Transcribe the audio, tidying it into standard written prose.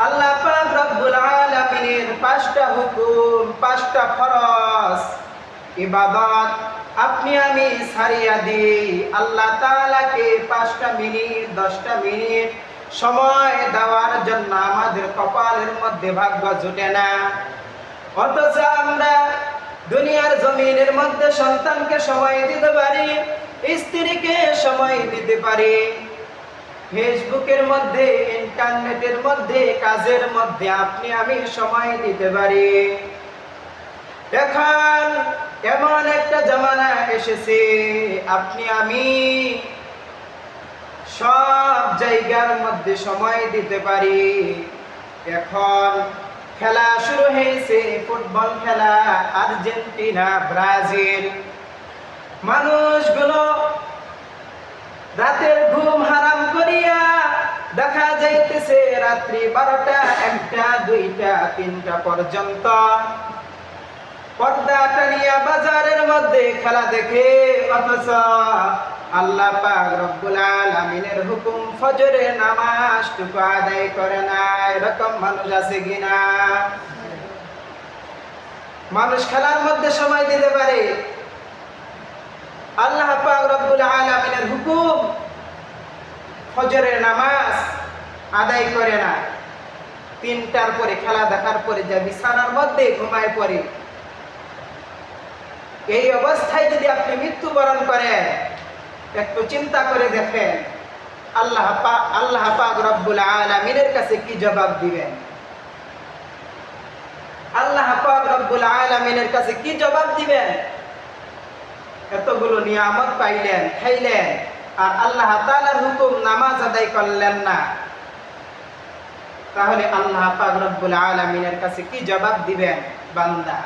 আল্লাহ পাক রব্বুল আলামিনের পাঁচটা হুকুম, পাঁচটা ফরজ ইবাদত আপনি আমি ছাড়িয়া দিই। আল্লাহ তাআলাকে 5টা মিনিট 10টা মিনিট সময় দেওয়ার জন্য আমাদের কপালের মধ্যে ভাগ্য জুটে না। অথচ আমরা দুনিয়ার জমিনের মধ্যে সন্তানকে সময় দিতে পারি, স্ত্রীকে সময় দিতে পারি, ফেসবুকের মধ্যে, ইন্টারনেটের মধ্যে, কাজের মধ্যে আপনি আমি সময় দিতে পারি। এখন এমন একটা জামানা এসেছে আপনি আমি সব জায়গার মধ্যে সময় দিতে পারি। এখন খেলা শুরু হয়েছে, ফুটবল খেলা, আর্জেন্টিনা ব্রাজিল। মানুষগুলো রাতের ঘুম হারাম করিয়া দেখা যাইতেছে রাত্রি 12টা 1টা 2টা 3টা পর্যন্ত পর্দা টানিয়া বাজারের মধ্যে খেলা দেখে। অথচ আল্লাহ পাক রব্বুল আলামিনের হুকুম ফজরের নামাজটুকু আদায় করে না। এরকম মানুষ আছে কিনা? মানুষ খেলার মধ্যে সময় দিতে পারে, আল্লাহ পাক রব্বুল আলামিনের হুকুম ফজরের নামাজ আদায় করে না। 3টার পরে খেলা দেখার পরে যা বিছানার মধ্যে ঘুমায় পড়ে। এই অবস্থায় যদি আপনি মৃত্যুবরণ করেন, একটু চিন্তা করে দেখেন আল্লাহ পাক রব্বুল আলামিনের কাছে কি জবাব দিবেন? আল্লাহ পাক রব্বুল আলামিনের কাছে কি জবাব দিবেন? এতগুলো নিয়ামত পাইলেন, খাইলেন, আর আল্লাহ তাআলার হুকুম নামাজ আদায় করলেন না, তাহলে আল্লাহ পাক রব্বুল আলামিনের কাছে কি জবাব দিবেন বান্দা?